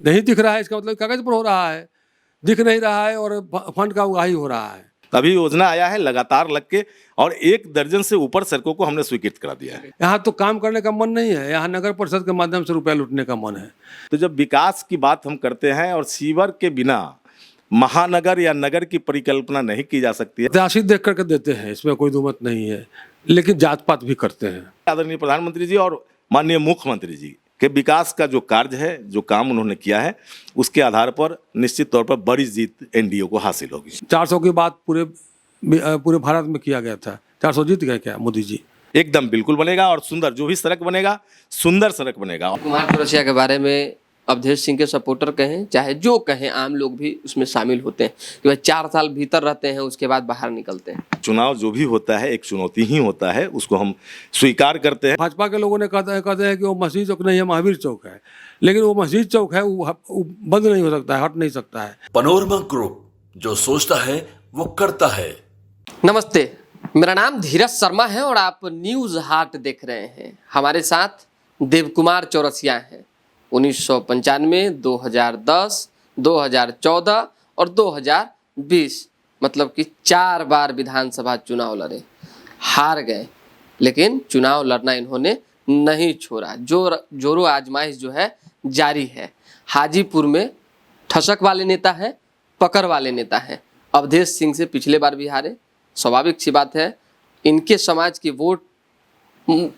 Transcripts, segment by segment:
नहीं दिख रहा है इसका मतलब कागज पर हो रहा है, दिख नहीं रहा है और फंड का उगाही हो रहा है। अभी योजना आया है लगातार लग के, और 1 दर्जन से ऊपर सड़कों को हमने स्वीकृत करा दिया है। यहाँ तो काम करने का मन नहीं है, यहाँ नगर परिषद के माध्यम से रुपया लूटने का मन है। तो जब विकास की बात हम करते हैं और सीवर के बिना महानगर या नगर की परिकल्पना नहीं की जा सकती है। प्रत्याशी देख करके देते हैं, इसमें कोई दुमत नहीं है, लेकिन जात पात भी करते हैं। आदरणीय प्रधानमंत्री जी और माननीय मुख्यमंत्री जी के विकास का जो कार्य है, जो काम उन्होंने किया है, उसके आधार पर निश्चित तौर पर बड़ी जीत एनडीए को हासिल होगी। 400 की बात पूरे भारत में किया गया था, 400 जीत गए क्या मोदी जी? एकदम बिल्कुल बनेगा, और सुंदर जो भी सड़क बनेगा, सुंदर सड़क बनेगा। कुमार चौरसिया के बारे में अवधेश सिंह के सपोर्टर कहें चाहे जो कहें, आम लोग भी उसमें शामिल होते हैं कि भाई 4 साल भीतर रहते हैं, उसके बाद बाहर निकलते हैं। चुनाव जो भी होता है एक चुनौती ही होता है, उसको हम स्वीकार करते हैं। भाजपा के लोगों ने कहते हैं कि वो मस्जिद चौक नहीं है, महावीर चौक है, लेकिन वो मस्जिद चौक है, वो बंद नहीं हो सकता है, हट नहीं सकता है। पैनोरमा ग्रुप, जो सोचता है वो करता है। नमस्ते, मेरा नाम धीरज शर्मा है और आप न्यूज हाट देख रहे हैं। हमारे साथ देव कुमार चौरसिया हैं। 1995, 2010, 2014 और 2020, मतलब कि 4 बार विधानसभा चुनाव लड़े, हार गए, लेकिन चुनाव लड़ना इन्होंने नहीं छोड़ा। जोरो आजमाइश जो है जारी है। हाजीपुर में ठसक वाले नेता हैं, पकड़ वाले नेता हैं। अवधेश सिंह से पिछले बार भी हारे, स्वाभाविक सी बात है। इनके समाज की वोट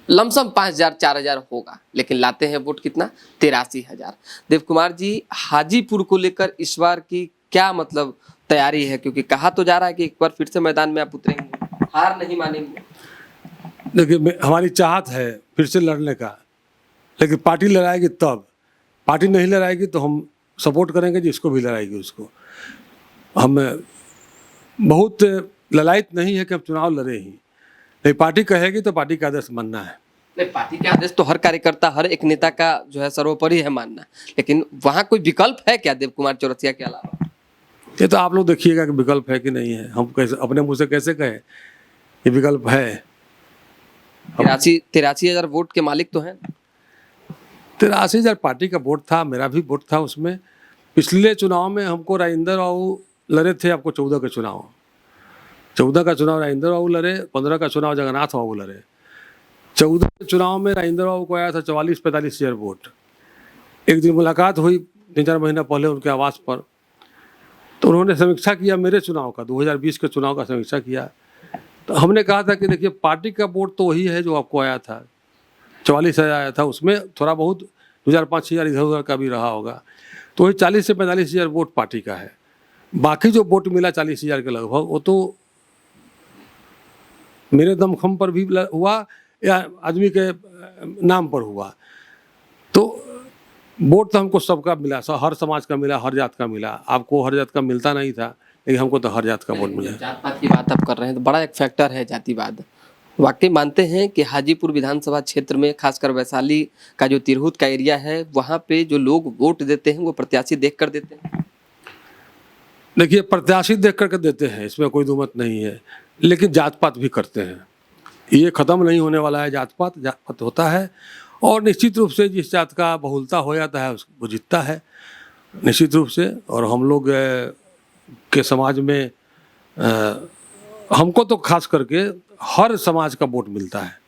लमसम 5,000 4,000 होगा, लेकिन लाते हैं वोट कितना? 83,000। देव कुमार जी, हाजीपुर को लेकर इस बार की क्या मतलब तैयारी है? क्योंकि कहा तो जा रहा है कि एक बार फिर से मैदान में आप उतरेंगे, हार नहीं मानेंगे। देखिए, हमारी चाहत है फिर से लड़ने का, लेकिन पार्टी लड़ाएगी तब। पार्टी नहीं लड़ाएगी तो हम सपोर्ट करेंगे जिसको भी लड़ाएगी उसको। हम बहुत ललायत नहीं है कि हम चुनाव लड़े ही, नहीं, पार्टी कहेगी तो पार्टी का आदेश मानना है। नहीं, पार्टी के आदेश तो हर कार्यकर्ता, हर एक नेता का जो है सर्वोपरि है मानना, लेकिन वहाँ कोई विकल्प है क्या देव कुमार चौरसिया के अलावा? ये तो आप लोग देखिएगा कि विकल्प है कि नहीं है। हम कैसे अपने मुंह से कैसे कहें ये विकल्प है? 83,000 वोट के मालिक तो हैं। 83,000 पार्टी का वोट था, मेरा भी वोट था उसमें। पिछले चुनाव में हमको राजेंद्र बाबू लड़े थे, आपको 14 का चुनाव राजेंद्र बाबू लड़े, 15 का चुनाव जगन्नाथ बाबू लड़े। 14 के चुनाव में राजेंद्र बाबू को आया था 44-45,000 वोट। एक दिन मुलाकात हुई 3-4 महीना पहले उनके आवास पर, तो उन्होंने समीक्षा किया मेरे चुनाव का, 2020 के चुनाव का समीक्षा किया। तो हमने कहा था कि देखिए, पार्टी का वोट तो वही है जो आपको आया था, 44,000 आया था, उसमें थोड़ा बहुत 2,000-5,000 इधर उधर का भी रहा होगा, तो वही 40 से 45,000 वोट पार्टी का है। बाकी जो वोट मिला 40,000 के लगभग, वो तो मेरे दमखम पर भी हुआ या आदमी के नाम पर हुआ। तो वोट तो हमको सबका मिला, हर समाज का मिला, हर जात का मिला। आपको हर जात का मिलता नहीं था, लेकिन हमको तो हर जात का वोट मिला। जात पात की बात आप कर रहे हैं तो बड़ा एक फैक्टर है जातिवाद। वाकई मानते हैं कि हाजीपुर विधानसभा क्षेत्र में, खासकर वैशाली का जो तिरहुत का एरिया है, वहाँ पे जो लोग वोट देते हैं वो प्रत्याशी देख कर देते हैं? देखिए, प्रत्याशी देख करके देते हैं, इसमें कोई दुमत नहीं है, लेकिन जात पात भी करते हैं। ये ख़त्म नहीं होने वाला है। जात पात होता है, और निश्चित रूप से जिस जात का बहुलता हो जाता है वो जीतता है, निश्चित रूप से। और हम लोग के समाज में हमको तो खास करके हर समाज का वोट मिलता है।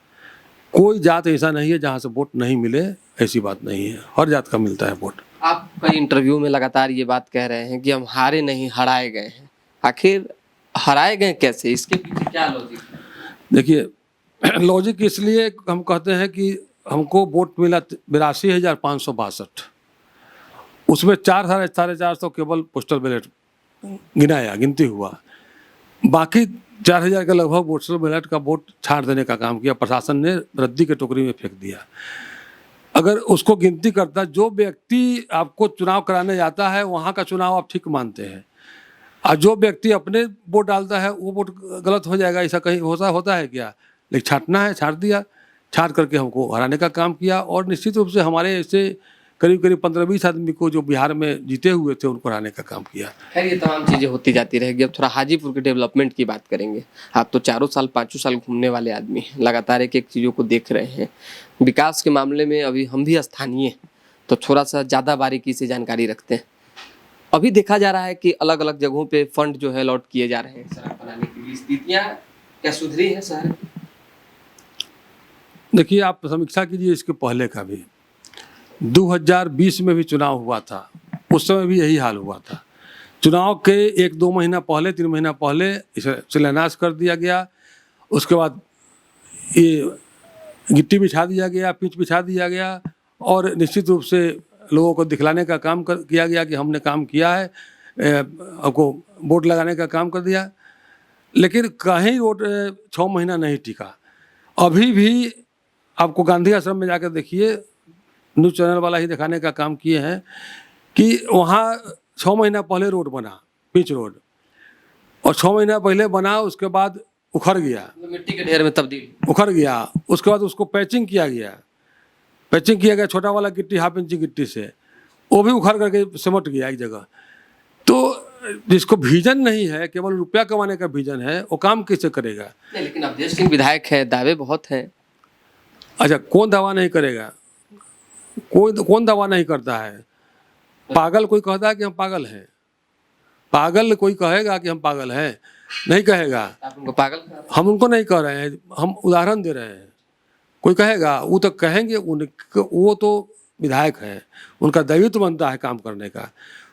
कोई जात ऐसा नहीं है जहाँ से वोट नहीं मिले, ऐसी बात नहीं है, हर जात का मिलता है वोट। आप कई इंटरव्यू में लगातार ये बात कह रहे हैं कि हम हारे नहीं, हराए गए हैं। आखिर हराए गए कैसे? इसके पीछे क्या लॉजिक है? देखिए, लॉजिक इसलिए हम कहते हैं कि हमको वोट मिला 82,562, उसमें 4,500 केवल पोस्टल बैलेट गिनती हुआ। बाकी 4,000 के लगभग पोस्टल बैलेट का वोट छांट देने का काम किया, प्रशासन ने रद्दी के टोकरी में फेंक दिया। अगर उसको गिनती करता, जो व्यक्ति आपको चुनाव कराने जाता है वहाँ का चुनाव आप ठीक मानते हैं, और जो व्यक्ति अपने वोट डालता है वो वोट गलत हो जाएगा, ऐसा कहीं होता है क्या? लेकिन छांटना है, छांट दिया, छांट करके हमको हराने का काम किया। और निश्चित रूप से हमारे ऐसे करीब 15-20 आदमी को जो बिहार में जीते हुए थे उनको हराने का काम किया। खैर, ये तमाम चीज़ें होती जाती रहेगी। अब थोड़ा हाजीपुर के डेवलपमेंट की बात करेंगे। आप तो 4 साल 5 साल घूमने वाले आदमी हैं, लगातार एक एक चीज़ों को देख रहे हैं। विकास के मामले में अभी हम भी स्थानीय, तो थोड़ा सा ज़्यादा बारीकी से जानकारी रखते हैं। अभी देखा जा रहा है कि अलग अलग जगहों पे फंड जो है अलॉट किए जा रहे हैं सड़क बनाने के लिए, स्थितियाँ क्या सुधरी है शहर में? देखिए, आप समीक्षा कीजिए इसके पहले का भी। 2020 में भी चुनाव हुआ था, उस समय भी यही हाल हुआ था। चुनाव के 1-2 महीना पहले, 3 महीना पहले इसे शिलान्यास कर दिया गया। उसके बाद ये गिट्टी बिछा दिया गया, पिच बिछा दिया गया और निश्चित रूप से लोगों को दिखलाने का काम किया गया कि हमने काम किया है, आपको बोर्ड लगाने का काम कर दिया। लेकिन कहीं रोड 6 महीना नहीं टिका। अभी भी आपको गांधी आश्रम में जाकर देखिए, न्यूज़ चैनल वाला ही दिखाने का काम किए हैं कि वहाँ 6 महीना पहले रोड बना, पिच रोड, और 6 महीना पहले बना, उसके बाद उखड़ गया, मिट्टी के ढेर में तब्दील उखड़ गया। उसके बाद उसको पैचिंग किया गया, छोटा वाला गिट्टी, 1/2 इंची गिट्टी से, वो भी उखड़ करके सिमट गया एक जगह। तो जिसको विजन नहीं है, केवल रुपया कमाने का विजन है, वो काम कैसे करेगा? नहीं, लेकिन अवधेश सिंह विधायक है, दावे बहुत हैं। अच्छा, कौन दावा नहीं करेगा? कौन दावा नहीं करता है? पागल कोई कहता है कि हम पागल हैं? पागल कोई कहेगा कि हम पागल हैं? नहीं कहेगा। आप उनको पागल कह रहे हैं। हम उनको नहीं कह रहे हैं, हम उदाहरण दे रहे हैं। कोई कहेगा, वो तो कहेंगे, वो तो विधायक हैं, उनका दायित्व बनता है काम करने का।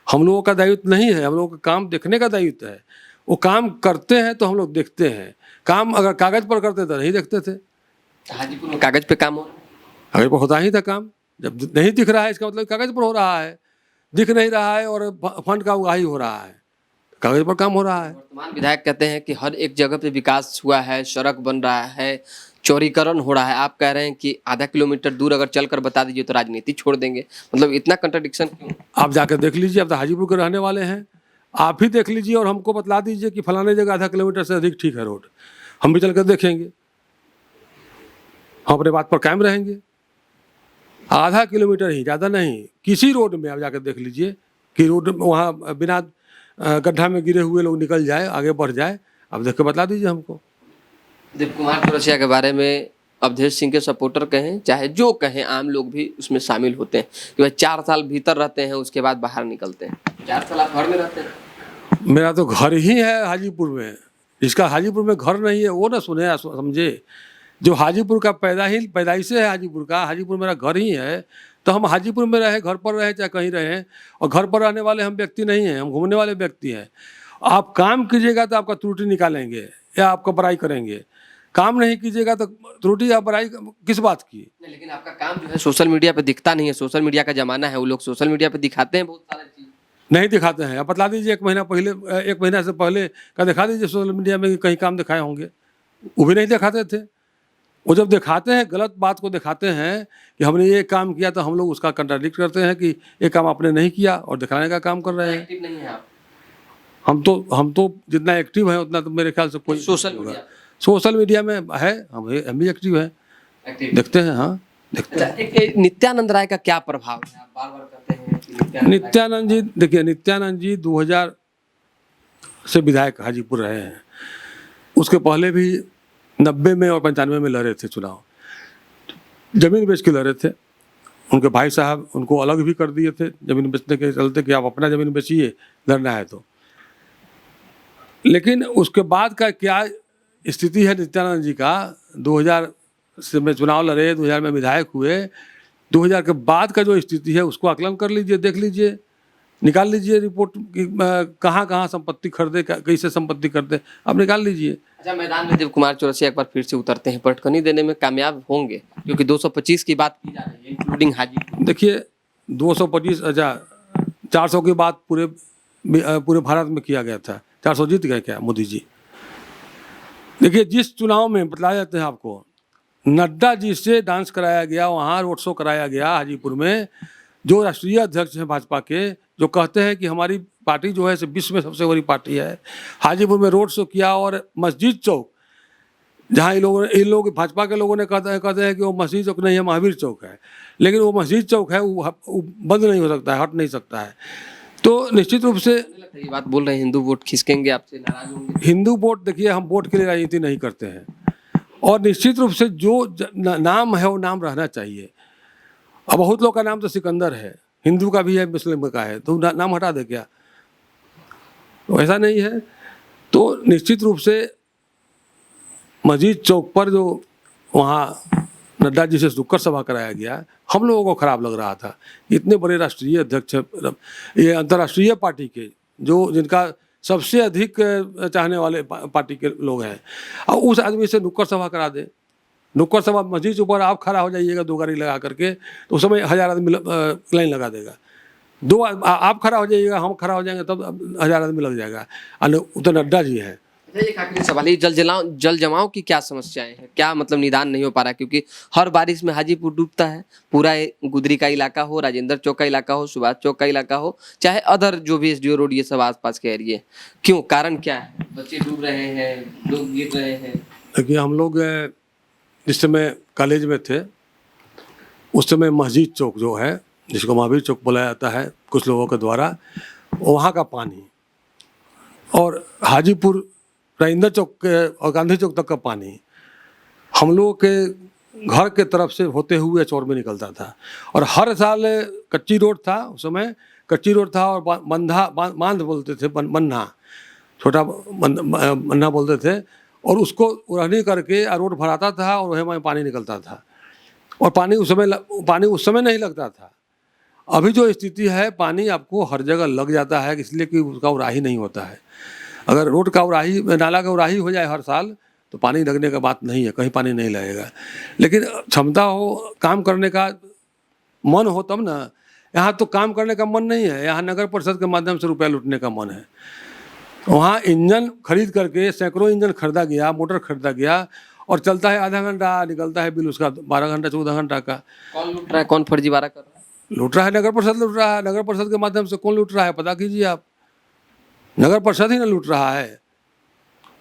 हम लोगों का दायित्व नहीं है, हम लोगों का काम देखने का दायित्व है। वो काम करते हैं तो हम लोग देखते हैं। काम अगर कागज पर करते तो नहीं देखते थे। हाजीपुर में कागज पे काम हो रहा है। कागज पर होता ही था काम। जब नहीं दिख रहा है, इसका मतलब कागज पर हो रहा है। दिख नहीं रहा है और फंड का उगाही हो रहा है, कागज पर काम हो रहा है। वर्तमान विधायक कहते हैं कि हर एक जगह पे विकास हुआ है, सड़क बन रहा है, चौड़ीकरण हो रहा है। आप कह रहे हैं कि आधा किलोमीटर दूर अगर चलकर बता दीजिए तो राजनीति छोड़ देंगे। मतलब इतना कंट्राडिक्शन क्यों? आप जाकर देख लीजिए, आप तो हाजीपुर के रहने वाले हैं, आप ही देख लीजिए और हमको बतला दीजिए कि फलाने जगह आधा किलोमीटर से अधिक ठीक है रोड। हम भी चल कर देखेंगे, हम अपने बात पर कायम रहेंगे। आधा किलोमीटर ही, ज़्यादा नहीं। किसी रोड में आप जाकर देख लीजिए कि रोड वहाँ बिना गड्ढा में गिरे हुए लोग निकल जाए, आगे बढ़ जाए। आप देख के बता दीजिए हमको। देव कुमार चौरसिया के बारे में अवधेश सिंह के सपोर्टर कहें चाहे जो कहें, आम लोग भी उसमें शामिल होते हैं कि भाई 4 साल भीतर रहते हैं, उसके बाद बाहर निकलते हैं। 4 साल आप घर में रहते हैं? मेरा तो घर ही है हाजीपुर में। जिसका हाजीपुर में घर नहीं है वो ना सुने या समझे। जो हाजीपुर का पैदाइश है हाजीपुर का, हाजीपुर मेरा घर ही है, तो हम हाजीपुर में रहे, घर पर रहे चाहे कहीं रहे। और घर पर रहने वाले हम व्यक्ति नहीं हैं, हम घूमने वाले व्यक्ति हैं। आप काम कीजिएगा तो आपका त्रुटि निकालेंगे या आपका बड़ाई करेंगे। काम नहीं कीजिएगा तो त्रुटि या बड़ाई किस बात की? नहीं, लेकिन आपका काम जो है सोशल मीडिया पे दिखता नहीं है। सोशल मीडिया का जमाना है, वो लोग सोशल मीडिया पे दिखाते हैं बहुत सारी चीज़। नहीं दिखाते हैं। आप बतला दीजिए 1 महीना से पहले का दिखा दीजिए सोशल मीडिया में कि कहीं काम दिखाए होंगे। वो भी नहीं दिखाते थे। वो जब दिखाते हैं, गलत बात को दिखाते हैं कि हमने ये काम किया, तो हम लोग उसका कंट्राडिक्ट करते हैं कि ये काम आपने नहीं किया और दिखाने का काम कर रहे हैं। एक्टिव नहीं है आप हम तो जितना एक्टिव है उतना तो मेरे ख्याल से कोई सोशल मीडिया में है। हम भी एक्टिव हैं, एक्टिव देखते हैं। हाँ, देखते हैं। एक नित्यानंद राय का क्या प्रभाव है? आप बार-बार कहते हैं कि नित्यानंद जी, देखिए नित्यानंद जी 2000 से विधायक हाजीपुर रहे हैं। उसके पहले भी 90 में और 95 में लड़े थे चुनाव, जमीन बेच के लड़े थे। उनके भाई साहब उनको अलग भी कर दिए थे जमीन बेचने के चलते कि आप अपना जमीन बेचिए, लड़ना है तो। लेकिन उसके बाद का क्या स्थिति है नित्यानंद जी का? 2000 से में चुनाव लड़े, 2000 में विधायक हुए। 2000 के बाद का जो स्थिति है उसको आकलन कर लीजिए, देख लीजिए, निकाल लीजिए रिपोर्ट कि कहाँ संपत्ति खरीदे, कैसे संपत्ति खरीदे, आप निकाल लीजिए। अच्छा, मैदान में देव कुमार चौरसिया एक बार फिर से उतरते हैं, पटखनी देने में कामयाब होंगे? क्योंकि 225 की बात की जा रही है, इंक्लूडिंग हाजीपुर। देखिए 225, अच्छा 400 की बात पूरे भारत में किया गया था। 400 जीत गए क्या मोदी जी? देखिए, जिस चुनाव में बतलाया जाते हैं आपको, नड्डा जी से डांस कराया गया, वहाँ रोड शो कराया गया हाजीपुर में। जो राष्ट्रीय अध्यक्ष हैं भाजपा के, जो कहते हैं कि हमारी पार्टी जो है विश्व में सबसे बड़ी पार्टी है, हाजीपुर में रोड शो किया। और मस्जिद चौक, जहाँ इन लोग भाजपा के लोगों ने कहते हैं कि वो मस्जिद चौक नहीं है, महावीर चौक है। लेकिन वो मस्जिद चौक है, वो बंद नहीं हो सकता है, हट नहीं सकता है। तो निश्चित रूप से ये बात बोल रहे हैं हिंदू वोट खिसकेंगे, आपसे नाराज होंगे? हिंदू वोट, देखिए हम वोट के लिए राजनीति नहीं करते हैं। और निश्चित रूप से जो नाम है वो नाम रहना चाहिए। अब बहुत लोग का नाम तो सिकंदर है, हिंदू का भी है, मुस्लिम का है, तो नाम हटा दे क्या? तो ऐसा नहीं है। तो निश्चित रूप से मस्जिद चौक पर जो वहाँ नड्डा जी से नुक्कड़ सभा कराया गया, हम लोगों को खराब लग रहा था। इतने बड़े राष्ट्रीय अध्यक्ष, ये अंतर्राष्ट्रीय पार्टी के, जो जिनका सबसे अधिक चाहने वाले पार्टी के लोग हैं, और उस आदमी से नुक्कड़ सभा करा दे। नुक्कड़ सभा मस्जिद के ऊपर आप खड़ा हो जाइएगा 2 गाड़ी लगा करके, तो उस समय 1000 आदमी लाइन लगा देगा। आप खड़ा हो जाइएगा, हम खड़ा हो जाएंगे, तब 1000 आदमी लग जाएगा। तो नड्डा जी हैं। एक आखिरी सवाल, ये जल जमाव की क्या समस्याएं हैं, क्या मतलब निदान नहीं हो पा रहा? क्योंकि हर बारिश में हाजीपुर डूबता है, पूरा गुदरी का इलाका हो, राजेंद्र चौक का इलाका हो, सुभाष चौक का इलाका हो, चाहे अदर जो भी एसडीओ रोड, ये सब आसपास के एरिए, क्यों, कारण क्या है? बच्चे डूब रहे हैं, लोग गिर रहे हैं। देखिए, हम लोग जिस समय कॉलेज में थे, उस समय मस्जिद चौक जो है, जिसको महावीर चौक बोला जाता है कुछ लोगों के द्वारा, वहाँ का पानी और हाजीपुर राजेंद्र चौक के और गांधी चौक तक का पानी हम लोगों के घर के तरफ से होते हुए चौर में निकलता था। और हर साल कच्ची रोड था, उस समय कच्ची रोड था, और बांध बोलते थे, बन्ना, छोटा बन्ना बोलते थे, और उसको उड़हनी करके रोड भराता था और वहीं में पानी निकलता था। और पानी उस समय नहीं लगता था। अभी जो स्थिति है, पानी आपको हर जगह लग जाता है, इसलिए कि उसका उड़ाही नहीं होता है। अगर रोड का उड़ाही, नाला का उड़ाही हो जाए हर साल, तो पानी लगने का बात नहीं है, कहीं पानी नहीं लगेगा। लेकिन क्षमता हो, काम करने का मन हो तब ना। यहाँ तो काम करने का मन नहीं है, यहाँ नगर परिषद के माध्यम से रुपया लूटने का मन है। वहाँ इंजन खरीद करके सैकड़ों इंजन खरीदा गया, मोटर खरीदा गया, और चलता है आधा घंटा, निकलता है बिल उसका 12 घंटा 14 घंटा का। कौन लूट रहा है, कौन फर्जीवाड़ा कर रहा है? लूट रहा है नगर परिषद लूट रहा है। नगर परिषद के माध्यम से कौन लूट रहा है, पता कीजिए आप। नगर परिषद ही ना लूट रहा है।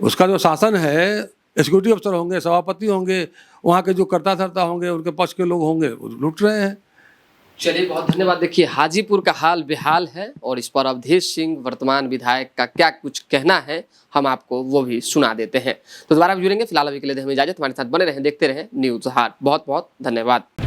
उसका जो शासन है, एग्जीक्यूटिव अफसर होंगे, सभापति होंगे, वहाँ के जो कर्ता धर्ता होंगे, उनके पक्ष के लोग होंगे, वो लूट रहे हैं। चलिए, बहुत धन्यवाद। देखिए, हाजीपुर का हाल बेहाल है, और इस पर अवधेश सिंह वर्तमान विधायक का क्या कुछ कहना है, हम आपको वो भी सुना देते हैं। तो दोबारा जुड़ेंगे, फिलहाल अभी के लिए हमें इजाजत। हमारे साथ बने रहें, देखते रहें न्यूज़ हाट। बहुत बहुत धन्यवाद।